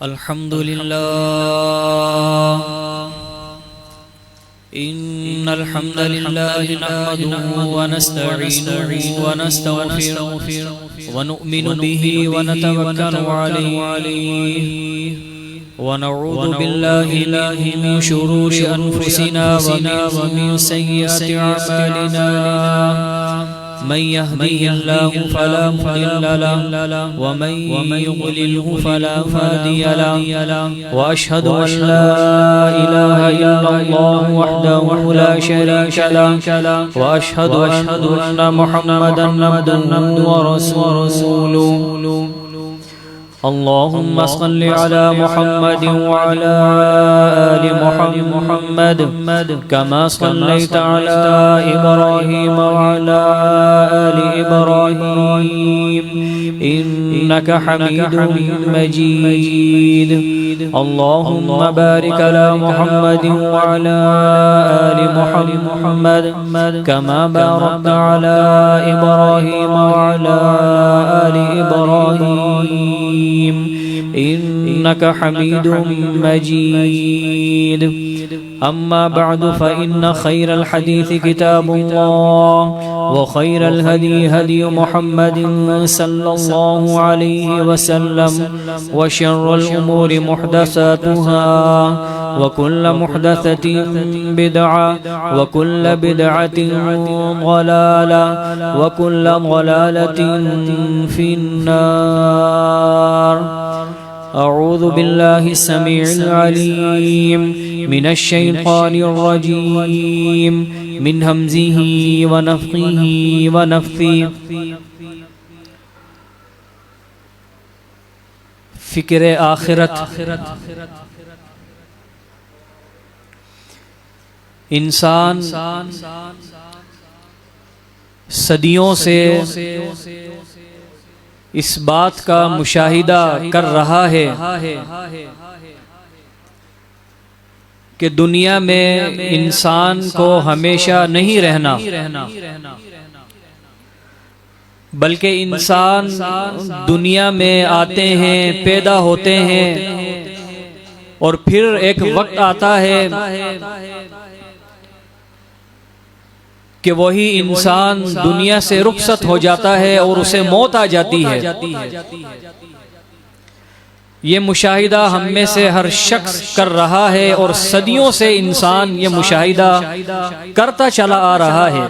الحمد لله إن الحمد لله نحمده ونستعينه ونستغفره ونؤمن به ونتوكل عليه ونعوذ بالله من شرور أنفسنا ومن سيئات أعمالنا من يهديه الله فلا مضل له ومن يضلله فلا هادي له وأشهد أن لا إله إلا الله وحده لا شريك له وأشهد أن محمدا عبده ورسوله اللهم صل على محمد وعلى آل محمد كما صليت على إبراهيم وعلى آل إبراهيم إنك حميد مجيد اللهم بارك على محمد وعلى آل محمد كما باركت على إبراهيم وعلى آل إبراهيم إنك حميد مجيد أما بعد فإن خير الحديث كتاب الله وخير الهدي هدي محمد صلى الله عليه وسلم وشر الأمور محدثاتها وكل محدثة بدعة وكل بدعة ضلالة وكل ضلالة في النار. أعوذ بالله السميع العليم من الشيطان الرجيم من همزه ونفخه ونفثه. فکر آخرت انسان صدیوں سے اس بات کا مشاہدہ کر رہا ہے کہ دنیا میں انسان کو ہمیشہ نہیں رہنا، بلکہ انسان دنیا میں آتے ہیں، پیدا ہوتے ہیں، اور پھر ایک وقت آتا ہے کہ وہی انسان دنیا سے رخصت ہو جاتا ہے اور اسے موت آ جاتی ہے۔ یہ مشاہدہ ہم میں سے ہر شخص کر رہا ہے اور صدیوں سے انسان یہ مشاہدہ کرتا چلا آ رہا ہے،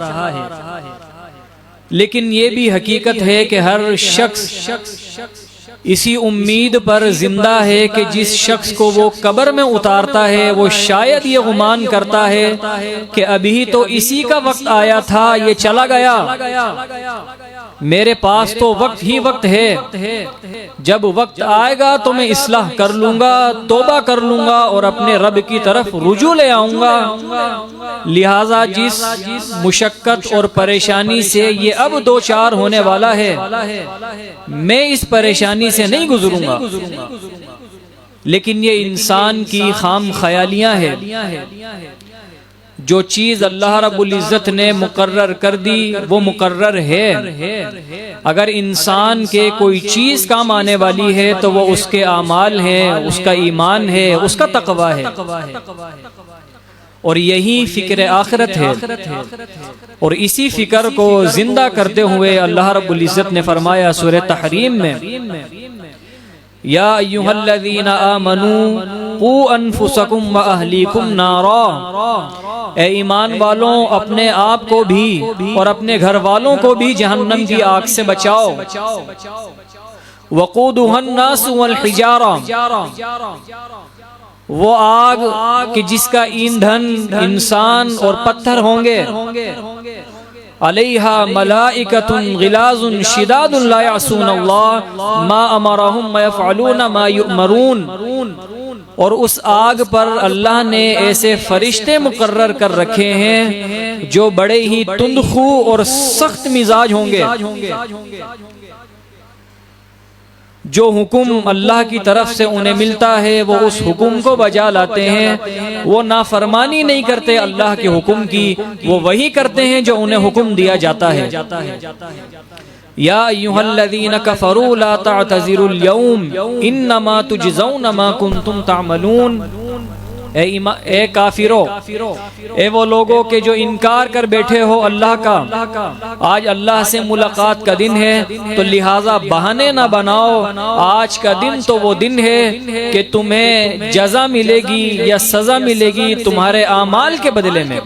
لیکن یہ بھی حقیقت ہے کہ ہر شخص اسی امید پر زندہ ہے کہ جس شخص کو وہ قبر میں اتارتا ہے وہ شاید یہ گمان کرتا ہے کہ ابھی تو اسی کا وقت آیا تھا، یہ چلا گیا، میرے پاس تو وقت ہی وقت ہے، جب وقت آئے گا تو میں اصلاح کر لوں گا، توبہ کر لوں گا اور اپنے رب کی طرف رجوع لے آؤں گا۔ لہٰذا جس مشقت اور پریشانی سے یہ اب دو چار ہونے والا ہے، میں اس پریشانی سے نہیں گزروں گا، لیکن یہ انسان کی خام خیالیاں ہیں۔ جو چیز اللہ رب العزت نے مقرر کر دی وہ مقرر ہے، اگر انسان کے کوئی چیز کام آنے والی ہے تو وہ اس کے اعمال ہیں، اس کا ایمان ہے، اس کا تقوی ہے، اور یہی فکر آخرت ہے۔ اور اسی فکر کو زندہ کرتے ہوئے اللہ رب العزت نے فرمایا سورہ تحریم میں، یا ایھا الذین آمنوا قوا انفسکم واہلیکم نارا، اے ایمان والوں اپنے آپ کو بھی اور اپنے گھر والوں کو بھی جہنم کی آگ سے بچاؤ۔ وقودھا الناس والحجارہ، وہ آگ کہ جس کا ایندھن انسان اور پتھر ہوں گے، علیہا ملائکۃ غلاظ شداد لا یعصون اللہ ما امرہم ویفعلون ما یؤمرون، اور اس آگ پر اللہ نے ایسے فرشتے مقرر کر رکھے ہیں جو بڑے ہی تندخو اور سخت مزاج ہوں گے، جو حکم اللہ کی طرف سے انہیں ملتا ہے وہ اس حکم کو بجا لاتے ہیں، وہ نافرمانی نہیں کرتے اللہ کے حکم کی، وہ وہی کرتے ہیں جو انہیں حکم دیا جاتا ہے۔ یا ایھا الذین کفروا لا تعتذروا اليوم انما تجزون ما کنتم تعملون، اے کافرو، اے وہ لوگوں کے جو انکار کر بیٹھے ہو اللہ کا، آج اللہ سے ملاقات کا دن ہے تو لہٰذا بہانے نہ بناؤ، آج کا دن تو وہ دن ہے کہ تمہیں جزا ملے گی یا سزا ملے گی تمہارے اعمال کے بدلے میں،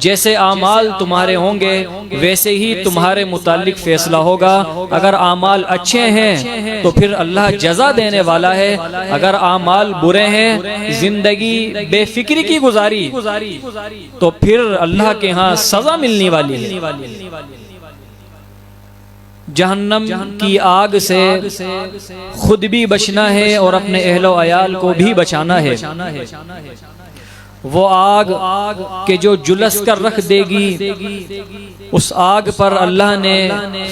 جیسے اعمال تمہارے ہوں گے ویسے ہی تمہارے متعلق فیصلہ ہوگا۔ اگر اعمال اچھے ہیں تو پھر اللہ جزا دینے والا ہے، اگر اعمال برے ہیں، زندگی بے فکری کی گزاری تو پھر اللہ کے ہاں سزا ملنے والی ہے۔ جہنم کی آگ سے خود بھی بچنا ہے اور اپنے اہل و عیال کو بھی بچانا ہے۔ وہ آگ کہ جو جلس کر رکھ دے گی، اس آگ پر اللہ نے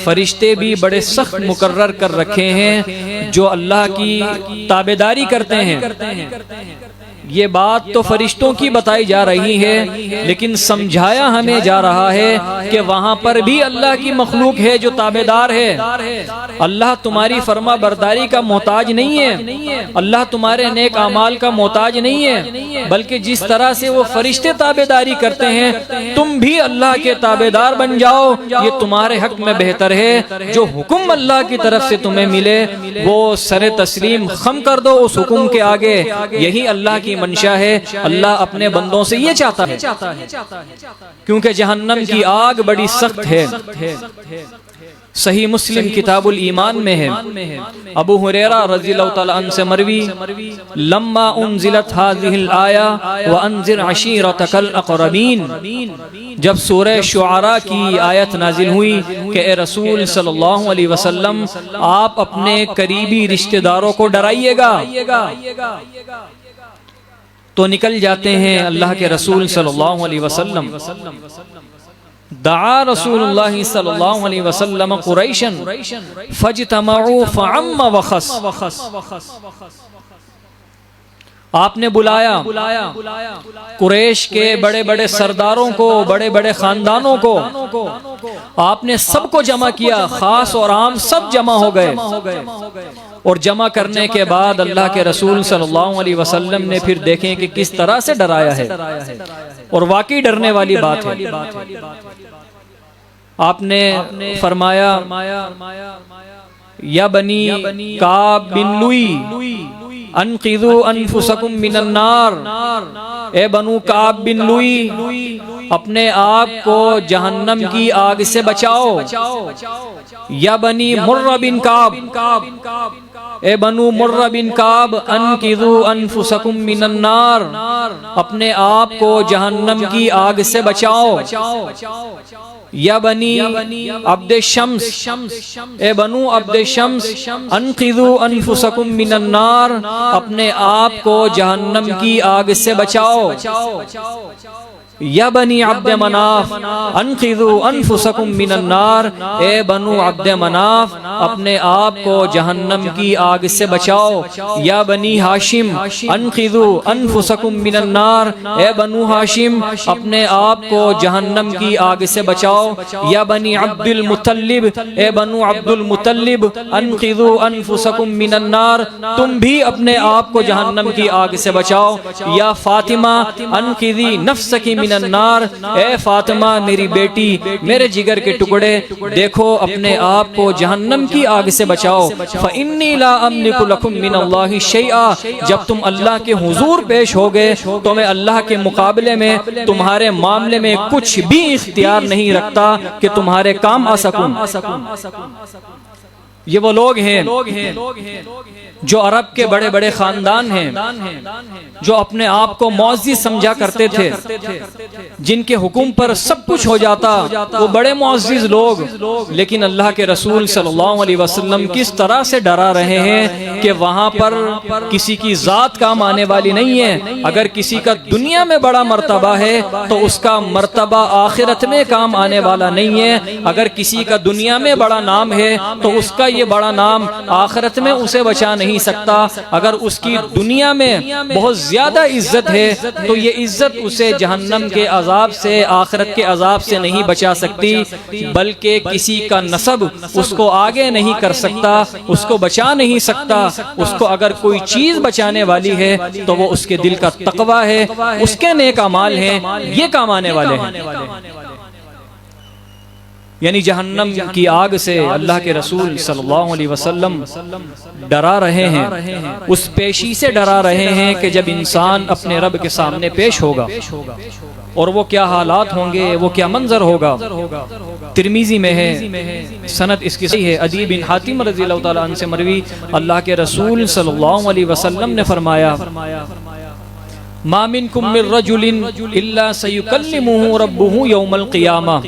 فرشتے بھی بڑے سخت مقرر کر رکھے ہیں جو اللہ کی تابعداری کرتے ہیں۔ یہ بات تو فرشتوں کی بتائی جا رہی ہے، لیکن سمجھایا ہمیں جا رہا ہے کہ وہاں پر بھی اللہ کی مخلوق ہے جو تابعدار ہے۔ اللہ تمہاری فرما برداری کا محتاج نہیں ہے، اللہ تمہارے نیک اعمال کا محتاج نہیں ہے، بلکہ جس طرح سے وہ فرشتے تابعداری کرتے ہیں تم بھی اللہ کے تابعدار بن جاؤ، یہ تمہارے حق میں بہتر ہے۔ جو حکم اللہ کی طرف سے تمہیں ملے وہ سر تسلیم خم کر دو اس حکم کے آگے، یہی اللہ کی منشا ہے۔ اللہ اپنے بندوں سے یہ چاہتا ہے، کیونکہ جہنم کی آگ بڑی سخت ہے۔ صحیح مسلم کتاب الایمان میں ہے، ابو ہریرہ رضی اللہ تعالی عنہ سے مروی، لما انزلت هذه الآیہ وانذر عشیرتک الاقربین، جب سورہ شعراء کی آیت نازل ہوئی کہ اے رسول صلی اللہ علیہ وسلم آپ اپنے قریبی رشتہ داروں کو ڈرائیے گا، تو نکل جاتے ہیں اللہ کے رسول صلی اللہ علیہ وسلم۔ دعا رسول اللہ صلی اللہ علیہ وسلم قریشا فاجتمعوا فعم وخص، آپ نے بلایا قریش کے بڑے بڑے سرداروں کو، بڑے بڑے خاندانوں کو، آپ نے سب کو جمع کیا، خاص اور عام سب جمع ہو گئے، اور جمع کرنے کے بعد اللہ کے رسول صلی اللہ علیہ وسلم نے پھر دیکھیں کہ کس طرح سے ڈرایا ہے، اور واقعی ڈرنے والی بات ہے۔ آپ نے فرمایا یا بنی کعب بن لوئی انقذوا انفسکم من النار، اے بنو کعب بن لوئی اپنے آپ کو جہنم کی آگ سے بچاؤ۔ یا بنی مرہ بن کعب، اے بنو مرہ بن کعب انقذوا انفسکم من النار، اپنے آپ کو جہنم کی آگ سے بچاؤ۔ یا بنی عبد شمس، اے بنو عبد شمس انقذوا انفسکم من النار، اپنے آپ کو جہنم کی آگ سے بچاؤ۔ یا بنی عبد مناف انقذوا انفسکم من النار، اے بنو عبد مناف اپنے آپ کو جہنم کی آگ سے بچاؤ۔ یا بنی ہاشم انقذوا انفسکم من النار، اے بنو ہاشم اپنے آپ کو جہنم کی آگ سے بچاؤ۔ یا بنی عبد المطلب، اے بنو عبد المطلب انقذوا انفسکم من النار، تم بھی اپنے آپ کو جہنم کی آگ سے بچاؤ۔ یا فاطمہ انقذی نفسک من النار، اے فاطمہ میری بیٹی، میرے جگر کے ٹکڑے، دیکھو اپنے آپ کو جہنم کی آگ سے بچاؤ۔ فإنی لا املک لکم من اللہ شیئا، جب تم اللہ کے حضور پیش ہوگے تو میں اللہ کے مقابلے میں تمہارے معاملے میں کچھ بھی اختیار نہیں رکھتا کہ تمہارے کام آ سکوں۔ یہ وہ لوگ ہیں جو عرب کے بڑے بڑے خاندان ہیں، جو اپنے آپ کو معزز سمجھا کرتے تھے، جن کے حکم پر سب کچھ ہو جاتا، وہ بڑے معزز لوگ، لیکن اللہ کے رسول صلی اللہ علیہ وسلم کس طرح سے ڈرا رہے ہیں کہ وہاں پر کسی کی ذات کام آنے والی نہیں ہے۔ اگر کسی کا دنیا میں بڑا مرتبہ ہے تو اس کا مرتبہ آخرت میں کام آنے والا نہیں ہے۔ اگر کسی کا دنیا میں بڑا نام ہے تو اس کا یہ بڑا نام آخرت میں اسے بچا نہیں سکتا. اگر اس کی دنیا میں بہت زیادہ عزت ہے تو یہ عزت اسے جہنم کے عذاب سے، آخرت کے عذاب سے نہیں بچا سکتی، بلکہ کسی کا نسب اس کو آگے نہیں کر سکتا، اس کو بچا نہیں سکتا. اس کو اگر کوئی چیز بچانے والی ہے تو وہ اس کے دل کا تقوی ہے، اس کے نیک اعمال ہیں، یہ کام آنے والے ہیں. یعنی جہنم کی آگ سے اللہ کے رسول صلی اللہ علیہ وسلم ڈرا رہے ہیں، اس پیشی سے ڈرا رہے ہیں کہ جب انسان اپنے رب کے سامنے پیش ہوگا اور وہ کیا حالات ہوں گے، وہ کیا منظر ہوگا. ترمذی میں ہے، سند اس کی صحیح ہے، عدی بن حاتم رضی اللہ تعالیٰ عنہ سے مروی، اللہ کے رسول صلی اللہ علیہ وسلم نے فرمایا: ما منکم من رجل الا سیکلمہ ربہ یوم القیامہ.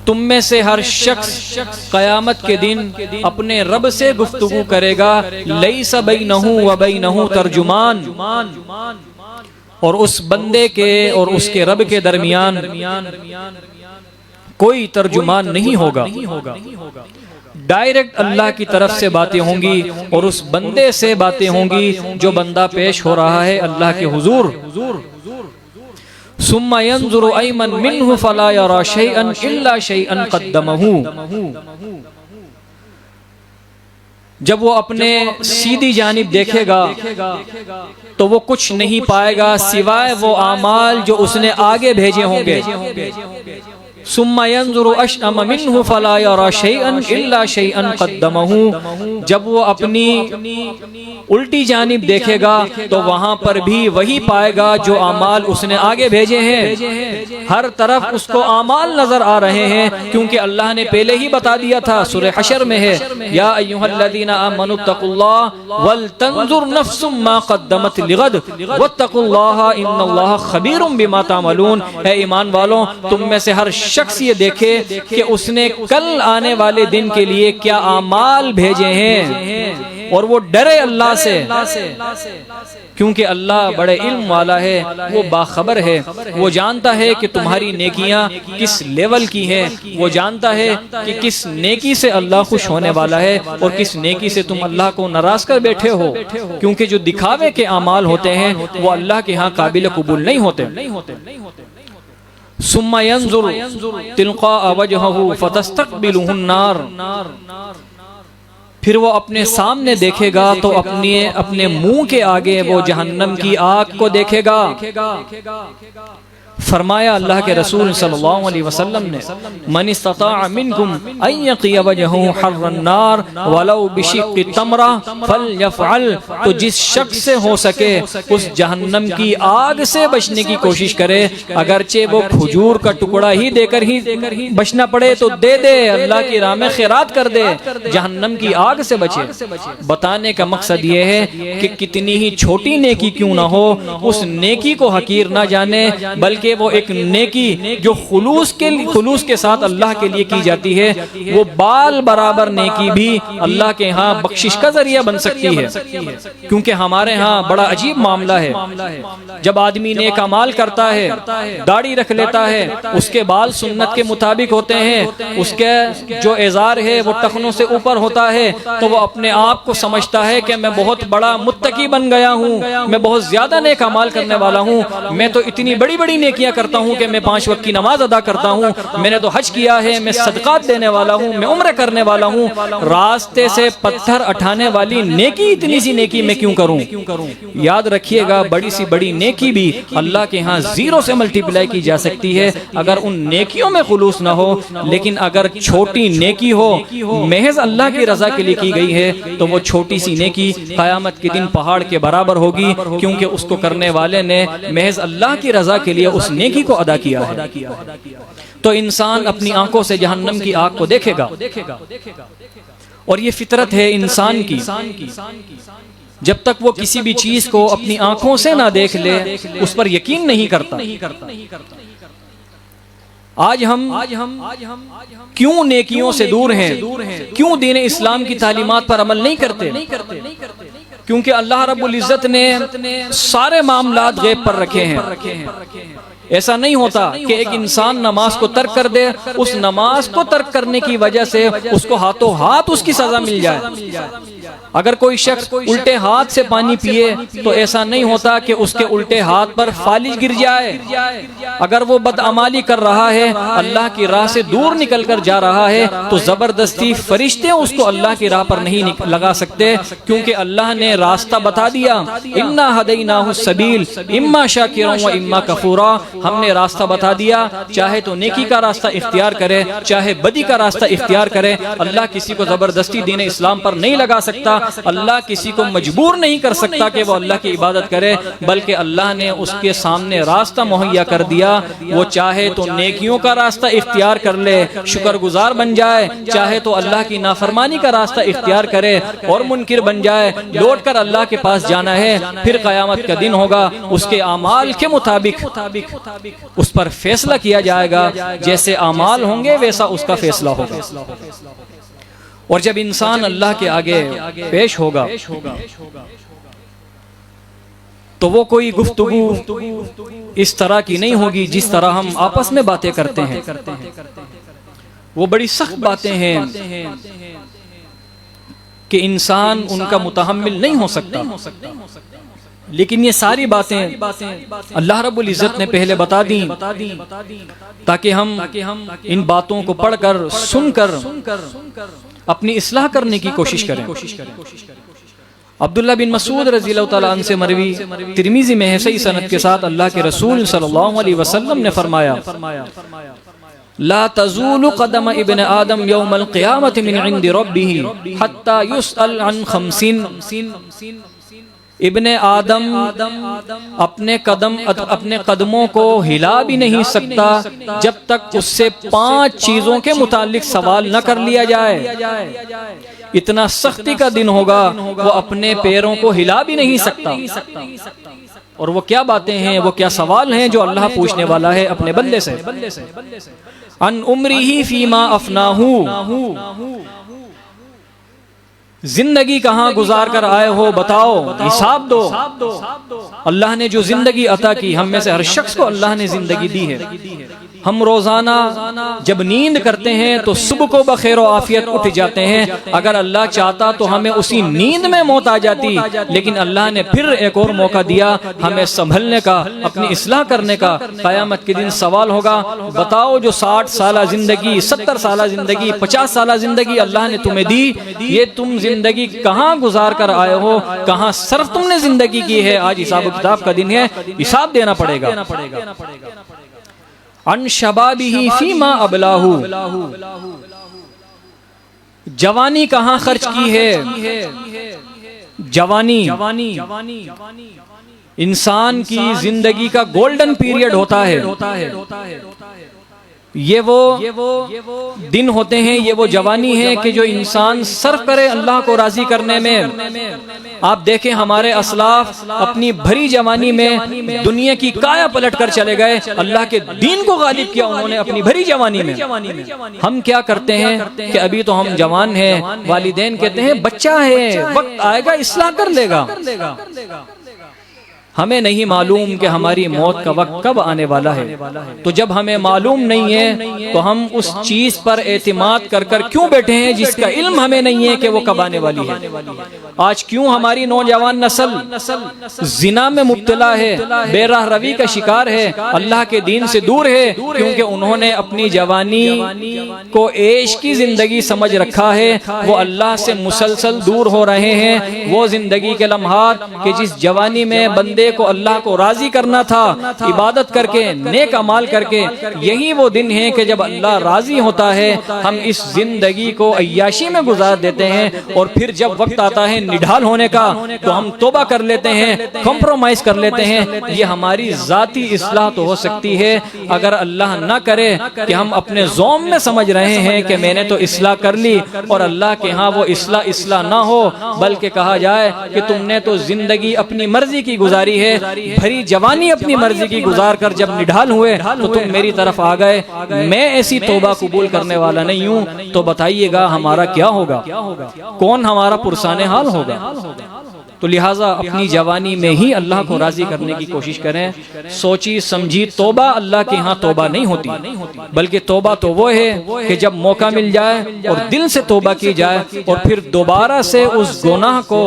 تم میں سے ہر شخص قیامت کے دن اپنے رب سے گفتگو کرے گا، لیس بینہ و بینہ ترجمان، اور اس بندے کے اور اس کے رب کے درمیان کوئی ترجمان نہیں ہوگا. ڈائریکٹ اللہ کی طرف سے باتیں ہوں گی اور اس بندے سے باتیں ہوں گی جو بندہ پیش ہو رہا ہے اللہ کے حضور. ثم ينظر ایمن منہ فلا یرى شیئا الا شیئا قدمہ. جب وہ اپنے سیدھی جانب دیکھے گا تو وہ کچھ نہیں پائے گا سوائے وہ اعمال جو اس نے آگے بھیجے ہوں گے. ثم ينظر اشأم منہ فلا يرى شيئا الا شيئا قدمہ. جب وہ اپنی الٹی جانب دیکھے گا تو وہاں پر بھی وہی پائے گا جو اعمال اس نے آگے بھیجے ہیں. ہر طرف اس کو اعمال نظر آ رہے ہیں کیونکہ اللہ نے پہلے ہی بتا دیا تھا، سورہ حشر میں ہے، یا ایھا الذین آمنوا اتقوا اللہ ولتنظر نفس ما قدمت لغد واتقوا اللہ ان اللہ خبیر بما تعملون. اے ایمان والوں، تم میں سے ہر شخص یہ دیکھے کہ اس نے کل آنے والے دن کے لیے کیا اعمال بھیجے ہیں، اور وہ ڈرے اللہ سے، کیونکہ اللہ بڑے علم والا ہے، وہ باخبر ہے، وہ جانتا ہے کہ تمہاری نیکیاں کس لیول کی ہیں، وہ جانتا ہے کہ کس نیکی سے اللہ خوش ہونے والا ہے اور کس نیکی سے تم اللہ کو ناراض کر بیٹھے ہو. کیونکہ جو دکھاوے کے اعمال ہوتے ہیں وہ اللہ کے ہاں قابل قبول نہیں ہوتے. ثم ينظر تلقاء وجهه فتستقبله النار. پھر وہ اپنے سامنے دیکھے گا تو اپنے منہ کے آگے وہ جہنم کی آگ کو دیکھے گا. فرمایا اللہ کے رسول صلی اللہ علیہ وسلم نے: من استطاع منکم ان یقی وجہہ حر النار ولو بشق تمرہ فلیفعل. تو جس شخص سے ہو سکے اس جہنم کی آگ سے بچنے کی کوشش کرے، اگرچہ وہ کھجور کا ٹکڑا ہی دے کر ہی بچنا پڑے تو دے دے، اللہ کی راہ میں خیرات کر دے، جہنم کی آگ سے بچے. بتانے کا مقصد یہ ہے کہ کتنی ہی چھوٹی نیکی کیوں نہ ہو، اس نیکی کو حقیر نہ جانے، بلکہ وہ ایک نیکی جو خلوص کے ساتھ اللہ کے لیے کی جاتی ہے، وہ بال برابر نیکی بھی اللہ کے ہاں بخشش کا ذریعہ بن سکتی ہے. کیونکہ ہمارے ہاں بڑا عجیب معاملہ ہے، جب آدمی نیک اعمال کرتا ہے، داڑھی رکھ لیتا ہے، اس کے بال سنت کے مطابق ہوتے ہیں، اس کے جو ازار ہے وہ ٹخنوں سے اوپر ہوتا ہے، تو وہ اپنے آپ کو سمجھتا ہے کہ میں بہت بڑا متقی بن گیا ہوں، میں بہت زیادہ نیک اعمال کرنے والا ہوں، میں تو اتنی بڑی بڑی نیکیاں کرتا ہوں کہ میں 5 وقت کی نماز ادا کرتا ہوں، میں نے تو حج کیا ہے، میں صدقات دینے والا ہوں، میں عمرہ کرنے والا ہوں. راستے سے پتھر اٹھانے والی نیکی اتنی سی نیکی میں کیوں کروں؟ یاد رکھیے گا، بڑی سی بڑی نیکی بھی اللہ کے ہاں 0 سے ملٹیپلائی کی جا سکتی ہے اگر ان نیکیوں میں خلوص نہ ہو. لیکن اگر چھوٹی نیکی ہو، محض اللہ کی رضا کے لیے کی گئی ہے، تو وہ چھوٹی سی نیکی قیامت کے دن پہاڑ کے برابر ہوگی، کیونکہ اس کو کرنے والے نے محض اللہ کی رضا کے لیے اس نیکی کو ادا کیا ہے. تو انسان اپنی آنکھوں سے جہنم کی آگ کو دیکھے گا، اور یہ فطرت ہے انسان کی. جب تک وہ کسی بھی چیز کو اپنی آنکھوں سے نہ دیکھ لے اس پر یقین نہیں کرتا. آج ہم کیوں نیکیوں سے دور ہیں؟ کیوں دین اسلام کی تعلیمات پر عمل نہیں کرتے؟ کیونکہ اللہ رب العزت نے سارے معاملات غیب پر رکھے ہیں. ایسا نہیں ہوتا کہ ایک انسان نماز کو ترک کر دے، اس نماز کو ترک کرنے کی وجہ سے اس کو ہاتھوں ہاتھ اس کی سزا مل جائے۔ اگر کوئی شخص الٹے ہاتھ سے پانی پیے تو ایسا نہیں ہوتا کہ اس کے الٹے ہاتھ پر فالج گر جائے۔ اگر وہ بدعمالی کر رہا ہے، اللہ کی راہ سے دور نکل کر جا رہا ہے، تو زبردستی فرشتے اس کو اللہ کی راہ پر نہیں لگا سکتے، کیونکہ اللہ نے راستہ بتا دیا، اِنَّا هَدَيْنَاهُ السَّبِيلَ اِمَّا شَاكِرًا وَإِمَّا كَفُورًا۔ ہم نے راستہ بتا دیا، چاہے تو نیکی کا راستہ اختیار کرے، چاہے بدی کا راستہ اختیار کرے۔ اللہ کسی کو زبردستی دین اسلام پر نہیں لگا سکتا، اللہ کسی کو مجبور نہیں کر سکتا کہ وہ اللہ کی عبادت کرے، بلکہ اللہ نے اس کے سامنے راستہ مہیا کر دیا۔ وہ چاہے تو نیکیوں کا راستہ اختیار کر لے، شکر گزار بن جائے، چاہے تو اللہ کی نافرمانی کا راستہ اختیار کرے اور منکر بن جائے، لوٹ کر اللہ کے پاس جانا ہے۔ پھر قیامت کا دن ہوگا، اس کے اعمال کے مطابق اس پر فیصلہ کیا جائے گا، جیسے اعمال ہوں گے ویسا اس کا فیصلہ ہوگا۔ اور جب انسان اللہ کے آگے پیش ہوگا تو وہ کوئی گفتگو اس طرح کی نہیں ہوگی جس طرح ہم آپس میں باتیں کرتے ہیں۔ وہ بڑی سخت باتیں ہیں کہ انسان ان کا متحمل نہیں ہو سکتا، لیکن یہ ساری باتیں اللہ رب العزت نے پہلے بتا دیں تاکہ ہم ان باتوں کو پڑھ کر سن کر اپنی اصلاح کرنے کی کوشش کریں۔ عبداللہ بن مسعود رضی اللہ تعالیٰ عنہ سے مروی، ترمذی میں ہے صحیح سند کے ساتھ، اللہ کے رسول صلی اللہ علیہ وسلم نے فرمایا، لا تزول قدم ابن آدم یوم القیامت من عند ربہ حتی یسأل عن 50۔ ابن آدم اپنے قدموں کو ہلا بھی نہیں سکتا جب تک اس سے 5 چیزوں کے متعلق سوال نہ کر لیا جائے۔ اتنا سختی کا دن ہوگا، وہ اپنے پیروں کو ہلا بھی نہیں سکتا۔ اور وہ کیا باتیں ہیں، وہ کیا سوال ہیں جو اللہ پوچھنے والا ہے اپنے بندے سے؟ ان عمرہ فیما افناہ، زندگی کہاں گزار کر آئے ہو بتاؤ، حساب دو۔ اللہ نے جو زندگی عطا کی، ہم میں سے ہر شخص کو اللہ نے زندگی دی ہے۔ ہم روزانہ جب نیند کرتے ہیں تو صبح کو بخیر و عافیت اٹھ جاتے ہیں۔ اگر اللہ چاہتا تو ہمیں اسی نیند میں موت آ جاتی، لیکن اللہ نے پھر ایک اور موقع دیا ہمیں سنبھلنے کا، اپنی اصلاح کرنے کا۔ قیامت کے دن سوال ہوگا، بتاؤ جو 60 سالہ زندگی، 70 سالہ زندگی، 50 سالہ زندگی اللہ نے تمہیں دی، یہ تم زندگی کہاں گزار کر آئے ہو، کہاں صرف تم نے زندگی کی ہے؟ آج حساب و کتاب کا دن ہے، حساب دینا پڑے گا۔ ان شبابہ فیما ابلاہ، جوانی کہاں خرچ کی ہے؟ جوانی انسان کی زندگی کا گولڈن پیریڈ ہوتا ہے۔ یہ وہ دن ہوتے ہیں، یہ وہ جوانی ہے کہ جو انسان صرف کرے اللہ کو راضی کرنے میں۔ آپ دیکھیں ہمارے اسلاف اپنی بھری جوانی میں دنیا کی کایا پلٹ کر چلے گئے، اللہ کے دین کو غالب کیا انہوں نے اپنی بھری جوانی میں۔ ہم کیا کرتے ہیں کہ ابھی تو ہم جوان ہیں، والدین کہتے ہیں بچہ ہے، وقت آئے گا اصلاح کر لے گا۔ ہمیں نہیں معلوم کہ ہماری موت کا وقت کب آنے والا ہے۔ تو جب ہمیں معلوم نہیں ہے تو ہم اس چیز پر اعتماد کر کر کیوں بیٹھے ہیں جس کا علم ہمیں نہیں ہے کہ وہ کب آنے والی ہے۔ آج کیوں ہماری نوجوان نسل زنا میں مبتلا ہے، بے راہ روی کا شکار ہے، اللہ کے دین سے دور ہے؟ کیونکہ انہوں نے اپنی جوانی کو عیش کی زندگی سمجھ رکھا ہے، وہ اللہ سے مسلسل دور ہو رہے ہیں۔ وہ زندگی کے لمحات کہ جس جوانی میں بندے کو اللہ کو راضی کرنا تھا، عبادت کر کے، نیک اعمال کر کے، یہی وہ دن ہیں کہ جب اللہ راضی ہوتا ہے ہم اس زندگی کو عیاشی میں گزار دیتے ہیں، اور پھر جب وقت آتا ہے نڈھال ہونے کا تو ہم توبہ کر لیتے ہیں، کمپرومائز کر لیتے ہیں۔ یہ ہماری ذاتی اصلاح تو ہو سکتی ہے، اگر اللہ نہ کرے کہ ہم اپنے ذوم میں سمجھ رہے ہیں کہ میں نے تو اصلاح کر لی، اور اللہ کے ہاں وہ اصلاح نہ ہو، بلکہ کہا جائے کہ تم نے تو زندگی اپنی مرضی کی گزاری ہے، بھری جوانی اپنی مرضی کی گزار کر جب نڈھال ہوئے تو تم میری طرف آ گئے، میں ایسی توبہ قبول کرنے والا نہیں ہوں۔ تو بتائیے گا ہمارا کیا ہوگا؟ کون ہمارا پرسان حال ہوگا؟ تو لہٰذا اپنی جوانی میں ہی اللہ کو راضی کرنے کی کوشش کریں. سوچی سمجھی توبہ اللہ کے ہاں توبہ نہیں ہوتی، بلکہ توبہ تو وہ ہے کہ جب موقع مل جائے اور دل سے توبہ کی جائے اور پھر دوبارہ سے اس گناہ کو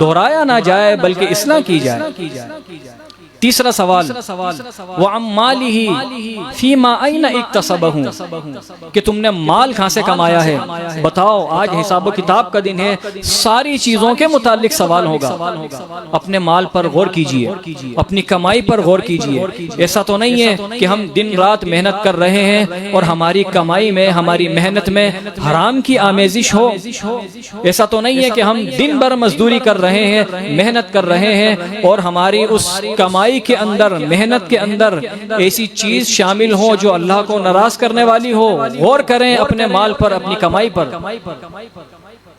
دہرایا نہ جائے بلکہ اصلاح کی جائے. تیسرا سوال وَعَمْ مَالِهِ فِي مَا أَيْنَ اِكْتَسَبَهُ، کہ تم نے مال کہاں سے کمایا ہے. بتاؤ، آج حساب و کتاب کا دن ہے، ساری چیزوں کے متعلق سوال ہوگا. اپنے مال پر غور کیجئے، اپنی کمائی پر غور کیجئے. ایسا تو نہیں ہے کہ ہم دن رات محنت کر رہے ہیں اور ہماری کمائی میں، ہماری محنت میں حرام کی آمیزش ہو. ایسا تو نہیں ہے کہ ہم دن بھر مزدوری کر رہے ہیں، محنت کر رہے ہیں اور ہماری اس کمائی کے اندر، محنت کے اندر ایسی چیز شامل ہو جو اللہ کو ناراض کرنے والی ہو. غور کریں اپنے مال پر، اپنی کمائی پر.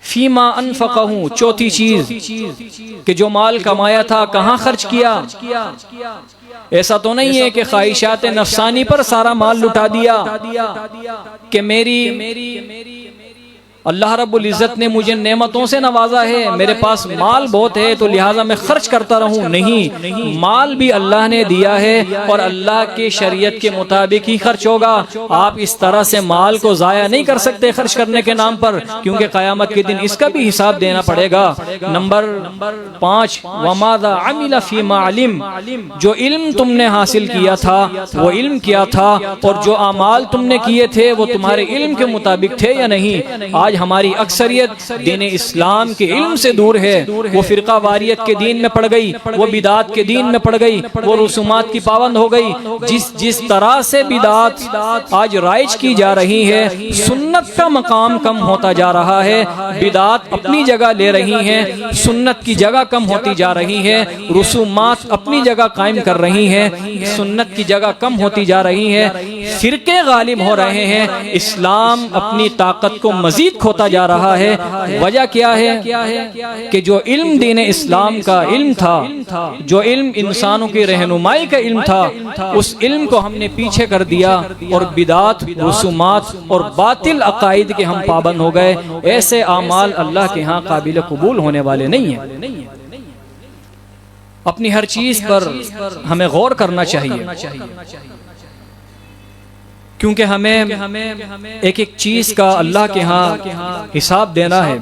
فیما انفقہ، چوتھی چیز کہ جو مال کمایا تھا کہاں خرچ کیا. ایسا تو نہیں ہے کہ خواہشات نفسانی پر سارا مال لٹا دیا کہ اللہ رب العزت نے مجھے نعمتوں سے نوازا ہے، میرے پاس مال بہت ہے تو لہٰذا میں خرچ کرتا رہوں. نہیں، مال بھی اللہ نے دیا ہے اور اللہ کی شریعت کے مطابق ہی خرچ ہوگا. آپ اس طرح سے مال کو ضائع نہیں کر سکتے خرچ کرنے کے نام پر، کیونکہ قیامت کے دن اس کا بھی حساب دینا پڑے گا. نمبر 5 وَمَاذَا عَمِلَ فِي مَا عَلِمَ، جو علم تم نے حاصل کیا تھا وہ علم کیا تھا، اور جو اعمال تم نے کیے تھے وہ تمہارے علم کے مطابق تھے یا نہیں. آج ہماری اکثریت دین اسلام کے علم سے دور ہے. وہ فرقہ واریت کے دین میں پڑ گئی، وہ بدعات کے دین میں پڑ گئی، وہ رسومات کی پابند ہو گئی. جس طرح سے بدعات آج رائج کی جا رہی ہے، سنت کا مقام کم ہوتا جا رہا ہے. بدعات اپنی جگہ لے رہی ہیں، سنت کی جگہ کم ہوتی جا رہی ہے. رسومات اپنی جگہ قائم کر رہی ہیں، سنت کی جگہ کم ہوتی جا رہی ہے. فرقے غالب ہو رہے ہیں، اسلام اپنی طاقت کو مزید کھوتا جا رہا ہے. وجہ کیا ہے کہ جو علم دین اسلام کا علم تھا، جو علم انسانوں کی رہنمائی کا علم تھا، اس علم کو ہم نے پیچھے کر دیا اور بدعات، رسومات اور باطل عقائد کے ہم پابند ہو گئے. ایسے اعمال اللہ کے ہاں قابل قبول ہونے والے نہیں ہیں. اپنی ہر چیز پر ہمیں غور کرنا چاہیے، کیونکہ ہمیں ایک ایک چیز کا اللہ کے ہاں حساب دینا ہے.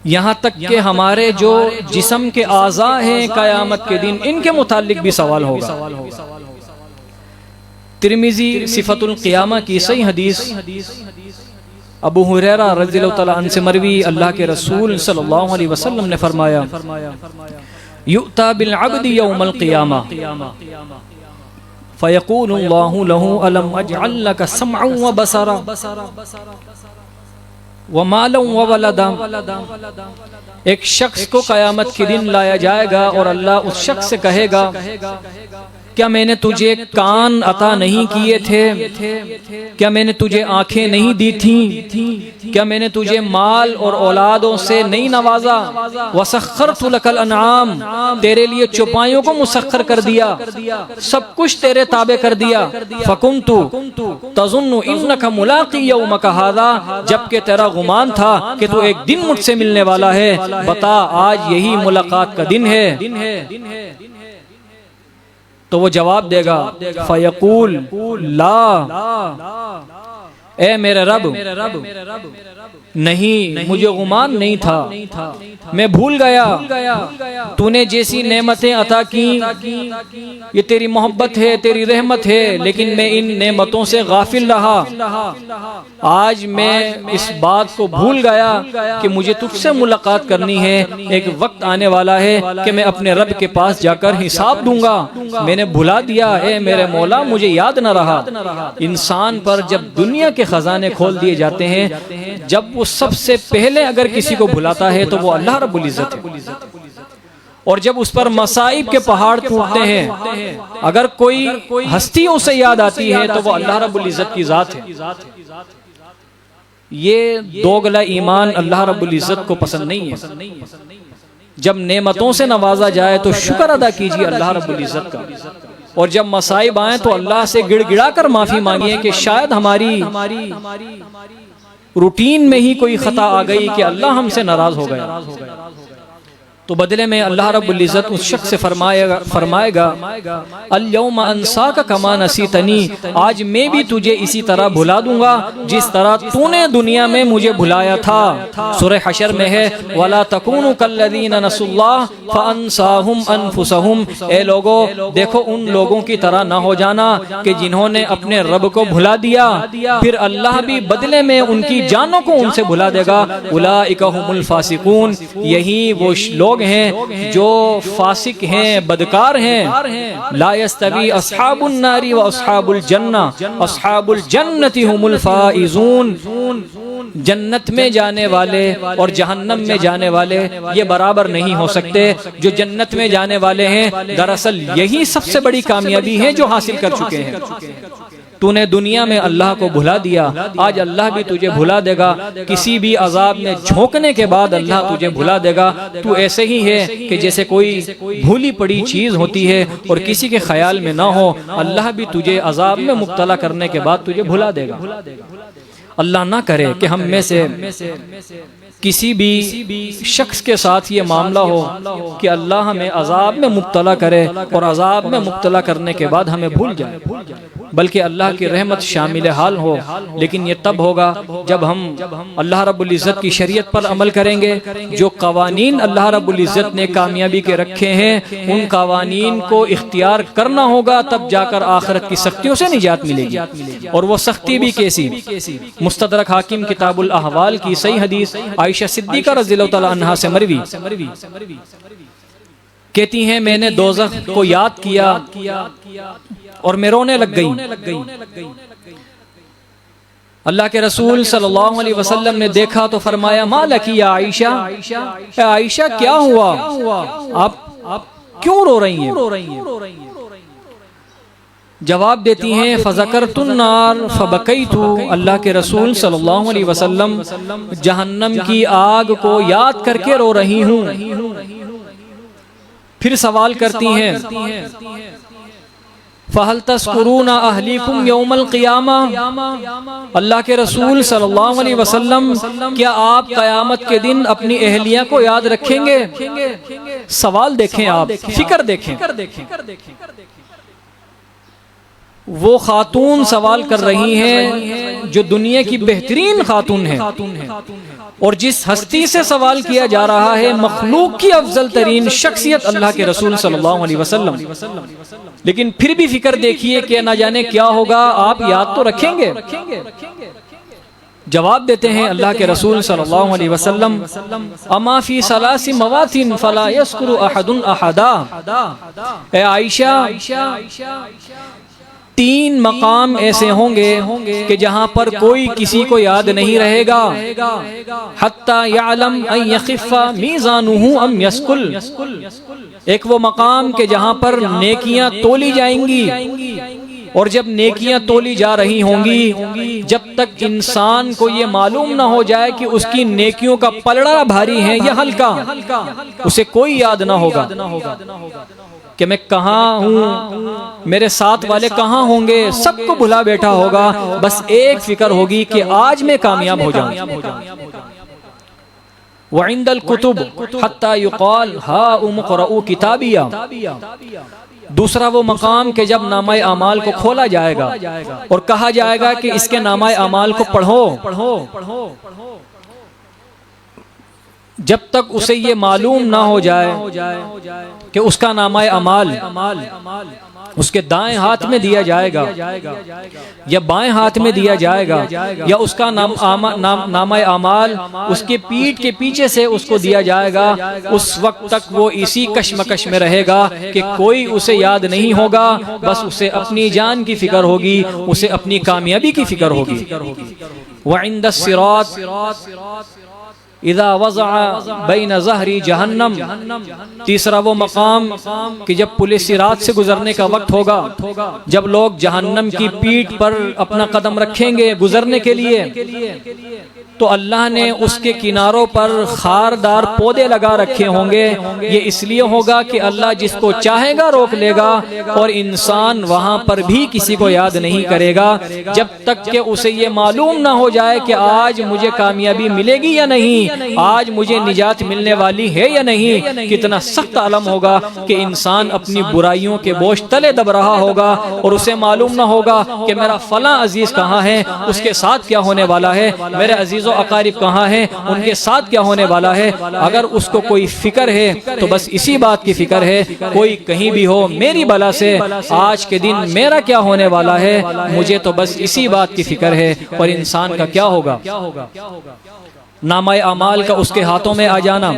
یہاں تک کہ ہمارے جو جسم کے اعضاء ہیں قیامت کے دن، ان کے متعلق بھی سوال ہوگا. ترمذی صفت القیامہ کی صحیح حدیث ابو ہریرہ رضی اللہ تعالیٰ عنہ سے مروی، اللہ کے رسول صلی اللہ علیہ وسلم نے فرمایا یؤتی بالعبد یوم القیامہ فَيَقُولُ اللَّهُ لَهُ أَلَمْ أَجْعَلْ لَكَ سَمْعًا وَبَصَرًا وَمَالًا وَوَلَدًا. ایک شخص کو قیامت کے دن لایا جائے گا اور اللہ اس شخص سے کہے گا کیا میں نے تجھے کان عطا نہیں کیے تھے؟ کیا میں نے تجھے آنکھیں نہیں دی تھیں؟ کیا میں نے تجھے مال اور اولادوں سے نہیں نوازا؟ وَسَخَّرْتُ لَكَ الْأَنْعَامَ، تیرے لیے چوپایوں کو مسخر کر دیا، سب کچھ تیرے تابع کر دیا. فَكُنْتُ تَظُنُّ إِنَّكَ مُلَاقِي يَوْمَكَ هَذَا، جبکہ تیرا گمان تھا کہ تو ایک دن مجھ سے ملنے والا ہے. بتا آج یہی ملاقات کا دن ہے. تو وہ جواب دے گا فیقول لا، اے میرے رب نہیں، مجھے گمان نہیں تھا، میں بھول گیا. تو نے جیسی نعمتیں عطا کی یہ تیری محبت ہے، تیری رحمت ہے، لیکن میں ان نعمتوں سے غافل رہا. آج میں اس بات کو بھول گیا کہ مجھے تجھ سے ملاقات کرنی ہے. ایک وقت آنے والا ہے کہ میں اپنے رب کے پاس جا کر حساب دوں گا. میں نے بھلا دیا، اے میرے مولا مجھے یاد نہ رہا. انسان پر جب دنیا کے خزانے کھول دیے جاتے ہیں، جب وہ سب سے پہلے اگر کسی کو بھلاتا ہے تو وہ اللہ رب العزت ہے. اور جب اس پر مصائب کے پہاڑ ٹوٹتے ہیں، اگر کوئی ہستی اسے یاد آتی ہے تو وہ اللہ رب العزت کی ذات ہے. یہ دوگلا ایمان اللہ رب العزت کو پسند نہیں ہے. جب نعمتوں سے نوازا جائے تو شکر ادا کیجیے اللہ رب العزت کا، اور جب مصائب آئیں تو اللہ سے گڑ گڑا کر معافی مانگیے کہ شاید ہماری روٹین میں ہی کوئی خطا آ گئی کہ اللہ ہم سے ناراض ہو گیا. تو بدلے میں اللہ رب العزت اس شخص سے فرمائے گا الیوم انساک کما نسیتنی، آج میں بھی تجھے اسی طرح بھلا دوں گا جس طرح تو نے دنیا میں مجھے بھلایا تھا۔ سورہ حشر میں ہے وَلَا تَكُونُوا كَالَّذِينَ نَسُوا اللَّهَ فَأَنسَاهُمْ أَنفُسَهُمْ، اے لوگو دیکھو ان لوگوں کی طرح نہ ہو جانا کہ جنہوں نے اپنے رب کو بھلا دیا، پھر اللہ بھی بدلے میں ان کی جانوں کو ان سے بھلا دے گا۔ اولئک هم الفاسقون، یہی وہ لوگ ہیں جو فاسق ہیں، بدکار ہیں۔ لا يستوي اصحاب النار واصحاب الجنہ، اصحاب الجنۃ هم الفائزون، جنت میں جانے والے اور جہنم میں جانے والے یہ برابر نہیں ہو سکتے۔ جو جنت میں جانے والے ہیں دراصل یہی سب سے بڑی کامیابی ہے جو حاصل کر چکے ہیں۔ تو نے دنیا میں اللہ کو بھلا دیا، آج اللہ بھی تجھے بھلا دے گا، کسی بھی عذاب میں جھونکنے کے بعد اللہ تجھے بھلا دے گا۔ تو ایسے ہی ہے کہ جیسے کوئی بھولی پڑی چیز ہوتی ہے اور کسی کے خیال میں نہ ہو، اللہ بھی تجھے عذاب میں مبتلا کرنے کے بعد تجھے بھلا دے گا۔ اللہ نہ کرے کہ ہم میں سے کسی بھی شخص کے ساتھ یہ معاملہ ہو کہ اللہ ہمیں عذاب میں مبتلا کرے اور عذاب میں مبتلا کرنے کے بعد ہمیں بھول جائے، بلکہ اللہ کی رحمت شامل حال ہو۔ لیکن یہ تب ہوگا جب ہم اللہ رب العزت کی شریعت پر عمل کریں گے۔ جو قوانین اللہ رب العزت نے کامیابی کے رکھے ہیں ان قوانین کو اختیار کرنا ہوگا، تب جا کر آخرت کی سختیوں سے نجات ملے گی۔ اور وہ سختی بھی کیسی؟ مستدرک حاکم کتاب الاحوال کی صحیح حدیث عائشہ صدیقہ رضی اللہ تعالی عنہا سے مروی کہتی ہیں میں نے دوزخ کو یاد کیا اور میں رونے لگ گئی۔ اللہ کے رسول صلی اللہ علیہ وسلم نے دیکھا تو فرمایا ما لکی یا عائشہ، اے عائشہ کیا ہوا، آپ کیوں رو رہی ہیں؟ جواب دیتی ہیں فذکرت النار فبکیت، اللہ کے رسول صلی اللہ علیہ وسلم جہنم کی آگ کو یاد کر کے رو رہی ہوں۔ پھر سوال کرتی ہیں فَهَلْ تَذْكُرُونَ أَهْلِيكُمْ يَوْمَ الْقِيَامَةِ، اللہ کے رسول صلی اللہ علیہ وسلم کیا آپ قیامت کے دن اپنی اہلیہ کو یاد رکھیں گے؟ سوال دیکھیں، آپ فکر دیکھیں۔ وہ خاتون سوال کر رہی ہیں جو دنیا کی بہترین خاتون ہے، اور جس ہستی سے سوال کیا جا رہا ہے مخلوق کی افضل ترین شخصیت اللہ کے رسول صلی اللہ علیہ وسلم۔ لیکن پھر بھی فکر دیکھیے کہ نہ جانے کیا ہوگا، آپ یاد تو رکھیں گے؟ جواب دیتے ہیں اللہ کے رسول صلی اللہ علیہ وسلم اما فی ثلاث موات فلا یذکر احد احدا، اے عائشہ 3 مقام ایسے ہوں گے کہ جہاں پر کوئی کسی کو یاد نہیں رہے گا، حتی یعلم ان یخف میزانہ ام یثقل، ایک وہ مقام کہ جہاں پر نیکیاں تولی جائیں گی، اور جب نیکیاں تولی جا رہی ہوں گی جب تک انسان کو یہ معلوم نہ ہو جائے کہ اس کی نیکیوں کا پلڑا بھاری ہے یا ہلکا، اسے کوئی یاد نہ ہوگا کہ میں کہاں ہوں، میرے ساتھ والے کہاں ہوں گے، سب کو بھلا بیٹھا ہوگا، بس ایک فکر ہوگی کہ آج میں کامیاب ہو جاؤں۔ وعند الکتب حتی یقال ہاؤم اقرؤوا کتابیہ، دوسرا وہ مقام کہ جب نامہ اعمال کو کھولا جائے گا اور کہا جائے گا کہ اس کے نامہ اعمال کو پڑھو، جب تک اسے یہ معلوم نہ ہو جائے کہ اس کا نامہ اعمال اس کے دائیں ہاتھ میں دیا جائے گا یا بائیں ہاتھ میں دیا جائے گا، یا اس کا نامہ اعمال اس کے پیٹھ کے پیچھے سے اس کو دیا جائے گا، اس وقت تک وہ اسی کشمکش میں رہے گا کہ کوئی اسے یاد نہیں ہوگا، بس اسے اپنی جان کی فکر ہوگی، اسے اپنی کامیابی کی فکر ہوگی۔ وعند الصراط اذا وضع بین ظہری جہنم، تیسرا وہ مقام کہ جب پولیس صراط سے گزرنے کا وقت ہوگا، جب لوگ جہنم کی پیٹھ پر اپنا قدم رکھیں گے گزرنے کے لیے، تو اللہ نے اس کے کناروں پر خاردار پودے لگا رکھے ہوں گے۔ یہ اس لیے ہوگا کہ اللہ جس کو چاہے گا روک لے گا، اور انسان وہاں پر بھی کسی کو یاد نہیں کرے گا جب تک کہ اسے یہ معلوم نہ ہو جائے کہ آج مجھے کامیابی ملے گی یا نہیں، نہیں، آج مجھے نجات ملنے والی ہے یا نہیں، کتنا سخت عالم ہوگا کہ انسان اپنی برائیوں کے بوجھ تلے دب رہا ہوگا اور اسے معلوم نہ ہوگا کہ میرا فلاں عزیز کہاں ہے، اس کے ساتھ کیا ہونے والا ہے، میرے عزیز و اقارب کہاں ہیں، ان کے ساتھ کیا ہونے والا ہے۔ اگر اس کو کوئی فکر ہے تو بس اسی بات کی فکر ہے، کوئی کہیں بھی ہو میری بلا سے آج کے دن میرا کیا ہونے والا ہے، مجھے تو بس اسی بات کی فکر ہے۔ اور انسان کا کیا ہوگا؟ نامہ اعمال کا اس کے ہاتھوں میں آ جانا،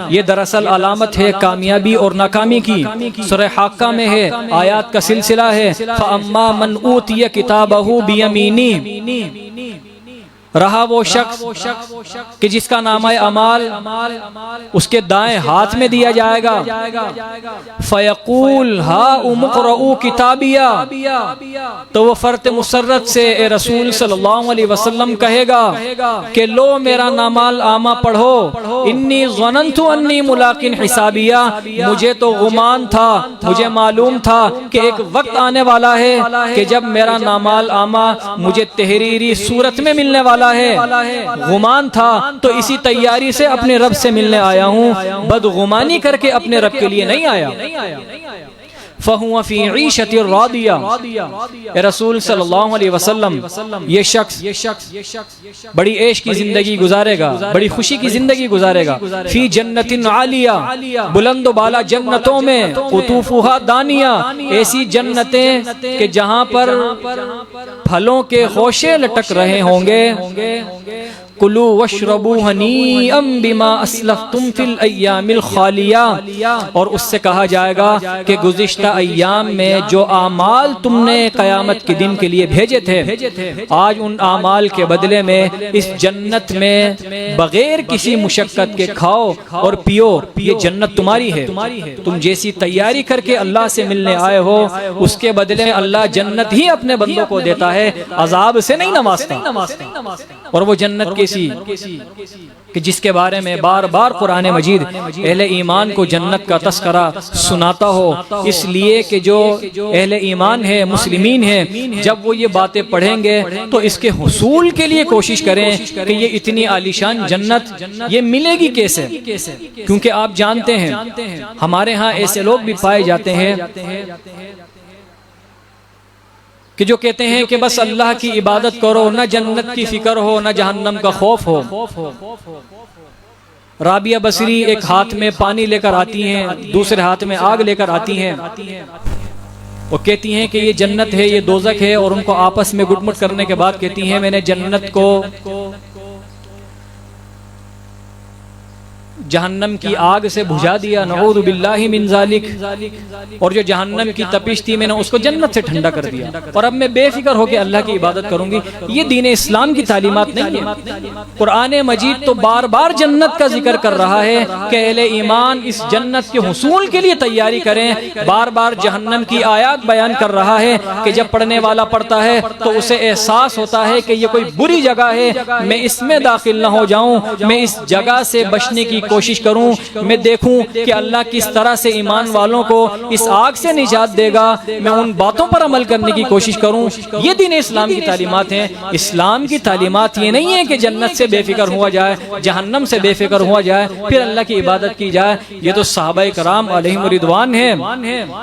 یہ دراصل علامت ہے کامیابی اور ناکامی کی۔ سورہ حاقہ میں ہے، آیات کا سلسلہ ہے، فَأَمَّا مَنْ أُوتِيَ كِتَابَهُ بِيَمِينِهِ، رہا وہ شخص کہ جس کا نامہ اعمال اس کے دائیں ہاتھ میں دیا جائے گا، فَيَقُولْ هَاؤُمُ اقْرَءُوا كِتَابِيَهْ، تو وہ فرط مسرت سے اے رسول صلی اللہ علیہ وسلم کہے گا کہ لو میرا نامہ اعمال پڑھو، انی ظننت انی ملاق حسابیہ، مجھے تو گمان تھا، مجھے معلوم تھا کہ ایک وقت آنے والا ہے کہ جب میرا نامہ اعمال مجھے تحریری صورت میں ملنے والا ہے، گمان تھا تو اسی تیاری سے اپنے رب سے ملنے آیا ہوں، بدگمانی کر کے اپنے رب کے لیے نہیں آیا۔ فَهُوَ فِي عِيشَةٍ رَاضِيَةٍ، اے رسول صلی اللہ علیہ وسلم یہ شخص بڑی عیش کی زندگی گزارے گا، بڑی خوشی کی زندگی گزارے گا، فی جنت عالیہ، بلند و بالا جنتوں میں، قطوفها دانیہ، ایسی جنتیں کہ جہاں پر پھلوں کے خوشے لٹک رہے ہوں گے، کلوا واشربوا ہنیئا بما اسلفتم فی الایام الخالیہ، اور اس سے کہا جائے گا کہ گزشتہ ایام میں جو اعمال تم نے قیامت کے دن کے لیے بھیجے تھے، آج ان اعمال کے بدلے میں اس جنت میں بغیر کسی مشقت کے کھاؤ اور پیو، یہ جنت تمہاری ہے۔ تم جیسی تیاری کر کے اللہ سے ملنے آئے ہو، اس کے بدلے میں اللہ جنت ہی اپنے بندوں کو دیتا ہے، عذاب سے نہیں نوازتا۔ اور وہ جنت کیسی کہ جس کے بارے میں بار بار قرآن مجید اہل ایمان کو جنت کا تذکرہ سناتا ہو، اس لیے کہ جو اہل ایمان ہے، مسلمین ہیں، جب وہ یہ باتیں پڑھیں گے تو اس کے حصول کے لیے کوشش کریں کہ یہ اتنی عالیشان جنت یہ ملے گی کیسے، کیونکہ آپ جانتے ہیں ہمارے ہاں ایسے لوگ بھی پائے جاتے ہیں کہ جو کہتے ہیں کہ بس اللہ کی عبادت کرو، نہ جنت کی فکر ہو نہ جہنم کا خوف ہو۔ رابعہ بصری ایک ہاتھ میں پانی لے کر آتی ہیں، دوسرے ہاتھ میں آگ لے کر آتی ہیں، وہ کہتی ہیں کہ یہ جنت ہے، یہ دوزخ ہے، اور ان کو آپس میں گٹ مٹ کرنے کے بعد کہتی ہیں میں نے جنت کو جہنم کی آگ سے بجھا دیا، نعوذ باللہ من ذالک، اور جو جہنم کی تپش تھی میں نے اس کو جنت سے ٹھنڈا کر دیا، اور اب میں بے فکر ہو کے اللہ کی عبادت کروں گی۔ یہ دین اسلام کی تعلیمات نہیں ہے۔ قرآن مجید تو بار بار جنت کا ذکر کر رہا ہے کہ اہل ایمان اس جنت کے حصول کے لیے تیاری کریں، بار بار جہنم کی آیات بیان کر رہا ہے کہ جب پڑھنے والا پڑھتا ہے تو اسے احساس ہوتا ہے کہ یہ کوئی بری جگہ ہے، میں اس میں داخل نہ ہو جاؤں، میں اس جگہ سے بچنے کی کوشش کروں، میں دیکھوں کہ اللہ کس طرح سے ایمان والوں کو اس آگ سے نجات دے گا، میں ان باتوں پر عمل کرنے کی کوشش کروں۔ یہ دین اسلام کی تعلیمات ہیں۔ اسلام کی تعلیمات یہ نہیں ہے کہ جنت سے بے فکر ہوا جائے، جہنم سے بے فکر ہوا جائے، پھر اللہ کی عبادت کی جائے۔ یہ تو صحابہ کرام علیہم رضوان ہیں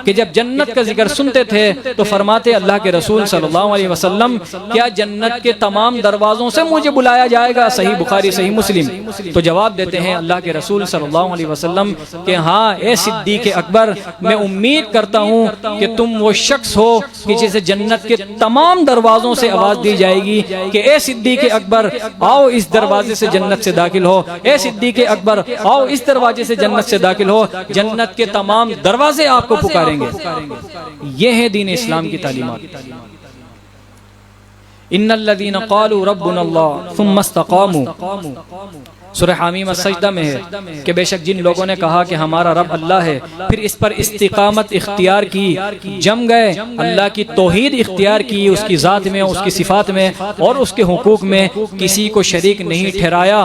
کہ جب جنت کا ذکر سنتے تھے تو فرماتے اللہ کے رسول صلی اللہ علیہ وسلم کیا جنت کے تمام دروازوں سے مجھے بلایا جائے گا؟ صحیح بخاری صحیح مسلم۔ تو جواب دیتے ہیں اللہ کے رسول صلی اللہ علیہ وسلم کہ ہاں اے صدیق اکبر، میں امید کرتا ہوں کہ تم وہ شخص ہو کہ جسے جنت کے تمام دروازوں سے آواز دی جائے گی کہ اے صدیق اکبر آؤ اس دروازے سے جنت سے داخل ہو، اے صدیق اکبر آؤ اس دروازے سے جنت سے داخل ہو، جنت کے تمام دروازے آپ کو پکاریں گے۔ یہ ہے دین اسلام کی تعلیمات۔ ان الذين قالوا ربنا الله ثم استقاموا، سورہ حمیم السجدہ میں ہے کہ بے شک جن لوگوں نے کہا کہ ہمارا رب اللہ ہے، پھر اس پر استقامت اختیار کی، جم گئے، اللہ کی توحید اختیار کی، اس کی ذات میں، اس کی صفات میں اور اس کے حقوق میں کسی کو شریک نہیں ٹھہرایا۔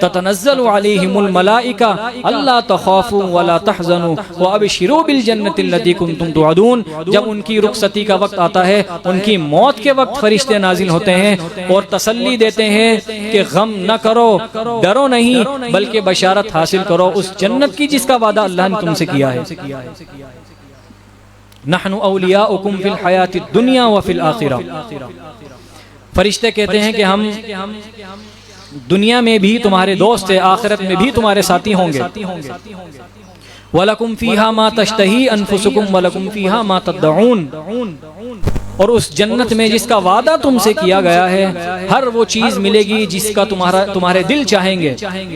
تتنزل علیہم الملائکہ الا تخافوا ولا تحزنوا وابشروا بالجنۃ التي كنتم توعدون، جب ان کی رخصتی کا وقت آتا ہے، ان کی موت کے وقت فرشتے نازل ہوتے ہیں اور تسلی دیتے ہیں کہ غم نہ کرو، ڈرو نہیں بلکہ بشارت حاصل کرو اس جنت کی جس کا وعدہ اللہ نے تم سے کیا ہے۔ نحن اولیاؤکم فی الحیات الدنیا وفی الآخرہ، فرشتے کہتے ہیں کہ ہم دنیا میں بھی تمہارے دوست ہیں، آخرت میں بھی تمہارے ساتھی ہوں گے۔ وَلَكُمْ فِيهَا مَا تَشْتَهِي أَنفُسُكُمْ وَلَكُمْ فِيهَا مَا تَدَّعُونَ، اور اس جنت میں جس کا وعدہ تم سے کیا گیا ہے ہر وہ چیز ملے گی جس کا تمہارے دل چاہیں گے،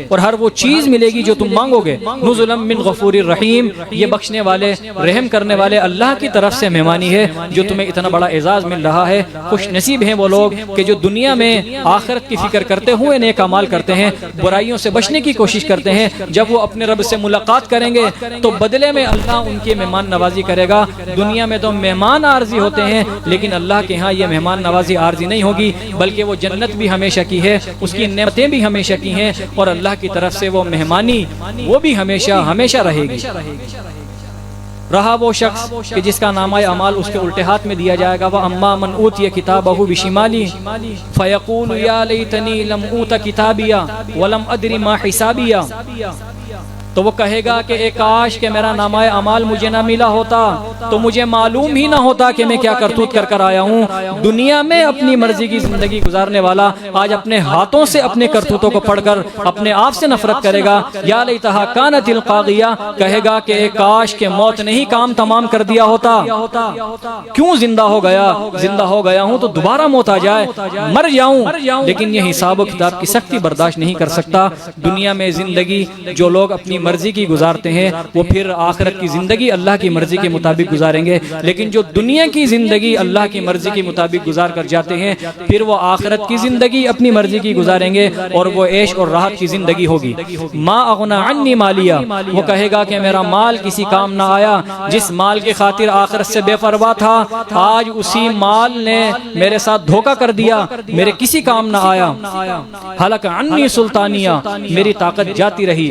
اور ہر وہ چیز ملے گی جو تم مانگو گے۔ نزلا من غفور الرحیم، یہ بخشنے والے رحم کرنے والے اللہ کی طرف سے مہمانی ہے جو تمہیں اتنا بڑا اعزاز مل رہا ہے۔ خوش نصیب ہیں وہ لوگ کہ جو دنیا میں آخرت کی فکر کرتے ہوئے نیک اعمال کرتے ہیں، برائیوں سے بچنے کی کوشش کرتے ہیں۔ جب وہ اپنے رب سے ملاقات کریں گے تو بدلے میں اللہ ان کی مہمان نوازی کرے گا۔ دنیا میں تو مہمان عارضی ہوتے ہیں، لیکن اللہ کے ہاں یہ مہمان نوازی عارضی نہیں ہوگی، بلکہ وہ جنت بھی ہمیشہ کی ہے، اس کی نعمتیں بھی ہمیشہ کی ہیں، اور اللہ کی طرف سے وہ مہمانی وہ بھی ہمیشہ ہمیشہ رہے گی۔ رہا وہ شخص کہ جس کا نامہ اعمال اس کے الٹے ہاتھ میں دیا جائے گا، وَأَمَّا مَنْ أُوتِيَ كِتَابَهُ بِشِمَالِهِ فَيَقُولُ يَا لَيْتَنِي لَمْ أُوتَ كِتَابِيَهْ وَلَمْ أَدْرِ مَا حِسَابِيَهْ، تو وہ کہے گا کہ اے کاش کہ میرا نامہ اعمال مجھے نہ ملا ہوتا تو مجھے معلوم ہی نہ ہوتا کہ میں کیا کرتوت کر کر آیا ہوں۔ دنیا میں اپنی مرضی کی زندگی گزارنے والا آج اپنے ہاتھوں سے اپنے کرتوتوں کو پڑھ کر اپنے آپ سے نفرت کرے گا۔ یا لیتہا کانت القاضیہ، کہے گا کہ اے کاش کہ موت نے ہی کام تمام کر دیا ہوتا، کیوں زندہ ہو گیا؟ زندہ ہو گیا ہوں تو دوبارہ موت آ جائے، مر جاؤں، لیکن یہ حساب و کتاب کی سختی برداشت نہیں کر سکتا۔ دنیا میں زندگی جو لوگ اپنی مرضی کی گزارتے ہیں وہ پھر آخرت کی زندگی اللہ کی مرضی کے مطابق گزاریں گے، لیکن جو دنیا کی زندگی اللہ کی مرضی کے مطابق گزار کر جاتے ہیں پھر وہ آخرت کی زندگی اپنی مرضی کی گزاریں گے، اور وہ عیش اور راحت کی زندگی ہوگی۔ ما اغنی عنی مالیہ، وہ کہے گا کہ میرا مال کسی کام نہ آیا، جس مال کی خاطر آخرت سے بے پرواہ تھا آج اسی مال نے میرے ساتھ دھوکہ کر دیا، میرے کسی کام نہ آیا۔ ہلک عنی سلطانیہ، میری طاقت جاتی رہی۔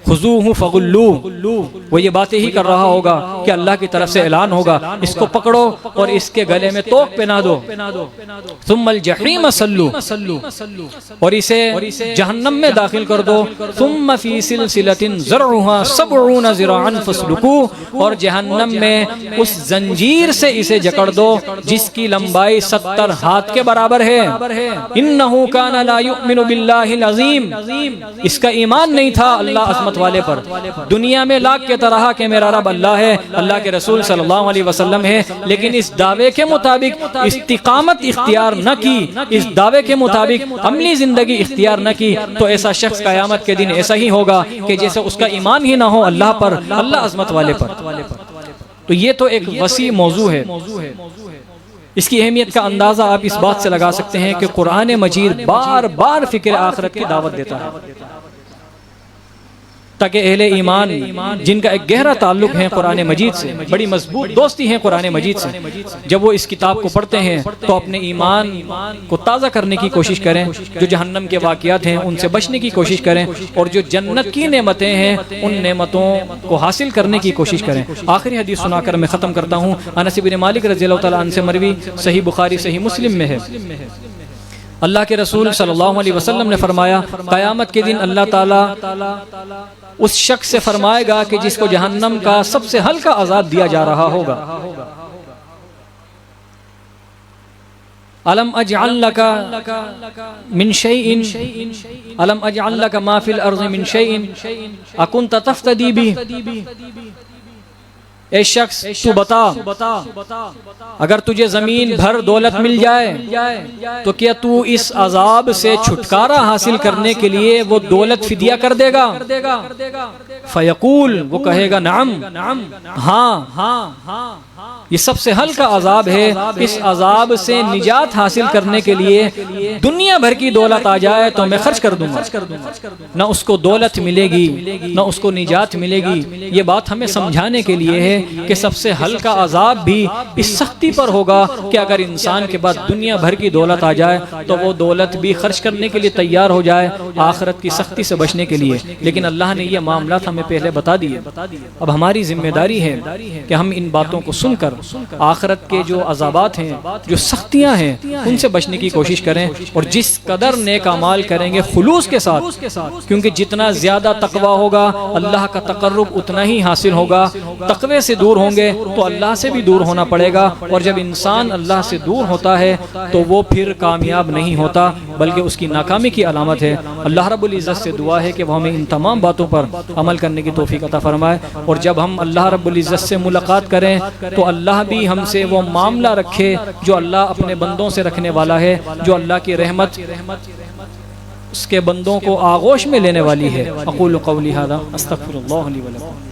خذوہ فغلوہ، وہ یہ باتیں ہی کر رہا ہوگا کہ اللہ کی طرف سے اعلان ہوگا اس کو پکڑو اور اس کے گلے میں توق پہنا دو۔ ثم الجحیم صلوا، اور اسے جہنم میں داخل کر دو۔ ثم فی سلسلۃ ذرعها 70 ذراعا فاسلکوہ، اور جہنم میں اس زنجیر سے اسے جکڑ دو جس کی لمبائی 70 ہاتھ کے برابر ہے۔ انہ کان لا یؤمن باللہ العظیم، اس کا ایمان نہیں تھا اللہ عظمت والے پر۔ دنیا میں لاکھ کے طرح کہ میرا رب اللہ ہے، اللہ کے رسول صلی اللہ علیہ وسلم ہے، لیکن اس دعوے کے مطابق استقامت اختیار نہ کی، اس دعوے کے مطابق عملی زندگی اختیار نہ کی، تو ایسا شخص قیامت کے دن ایسا ہی ہوگا کہ جیسے اس کا ایمان ہی نہ ہو اللہ پر، اللہ عظمت والے پر۔ تو یہ تو ایک وسیع موضوع ہے۔ اس کی اہمیت کا اندازہ آپ اس بات سے لگا سکتے ہیں کہ قرآن مجید بار بار فکر آخرت کی دعوت دیتا ہے، تاکہ اہل ایمان جن کا ایک گہرا تعلق ہے قرآن مجید سے، بڑی مضبوط دوستی ہے قرآن مجید سے، جب وہ اس کتاب کو پڑھتے ہیں تو اپنے ایمان کو تازہ کرنے کی کوشش کریں، جو جہنم کے واقعات ہیں ان سے بچنے کی کوشش کریں، اور جو جنت کی نعمتیں ہیں ان نعمتوں کو حاصل کرنے کی کوشش کریں۔ آخری حدیث سنا کر میں ختم کرتا ہوں۔ انس بن مالک رضی اللہ تعالیٰ عنہ سے مروی، صحیح بخاری صحیح مسلم میں ہے، اللہ کے رسول صلی اللہ علیہ وسلم نے فرمایا قیامت کے دن اللہ تعالیٰ اس شخص سے فرمائے گا کہ جس کو جہنم کا سب سے ہلکا عذاب دیا جا رہا ہوگا، الم اجعل لک من شیء، الم اجعل لک ما فی الارض من شیء اکنت تفتدی بہ، اے شخص تو بتا اگر تجھے زمین بھر دولت مل جائے تو کیا تو اس عذاب سے چھٹکارا حاصل کرنے کے لیے وہ دولت فدیہ کر دے گا؟ فیقول، وہ کہے گا نعم، ہاں، یہ سب سے ہلکا عذاب ہے، اس عذاب سے نجات حاصل کرنے کے لیے دنیا بھر کی دولت آ جائے تو میں خرچ کر دوں گا، نہ اس کو دولت ملے گی نہ اس کو نجات ملے گی۔ یہ بات ہمیں سمجھانے کے لیے ہے کہ سب سے ہلکا عذاب بھی اس سختی پر ہوگا کہ اگر انسان کے بعد دنیا بھر کی دولت آ جائے تو وہ دولت بھی خرچ کرنے کے لیے تیار ہو جائے آخرت کی سختی سے بچنے کے لیے، لیکن اللہ نے یہ معاملات ہمیں پہلے بتا دیے۔ اب ہماری ذمہ داری ہے کہ ہم ان باتوں کو سن کر آخرت کے جو عذابات ہیں، جو سختیاں ہیں، ان سے بچنے کی کوشش کریں، اور جس قدر نیک اعمال کریں گے خلوص کے ساتھ، کیونکہ جتنا زیادہ تقوی ہوگا اللہ کا تقرب اتنا ہی حاصل ہوگا۔ تقوی سے دور ہوں گے تو اللہ سے بھی دور ہونا پڑے گا، اور جب انسان اللہ سے دور ہوتا ہے تو وہ پھر کامیاب نہیں ہوتا بلکہ اس کی ناکامی کی علامت ہے۔ اللہ رب العزت سے دعا ہے کہ وہ ہمیں ان تمام باتوں پر عمل کرنے کی توفیق عطا فرمائے، اور جب ہم اللہ رب العزت سے ملاقات کریں تو اللہ بھی ہم سے وہ معاملہ رکھے جو اللہ اپنے بندوں سے رکھنے والا ہے، جو اللہ کی رحمت اس کے بندوں کو آغوش میں لینے والی ہے۔ اقول قولی ھذا استغفر اللہ لی ولکم۔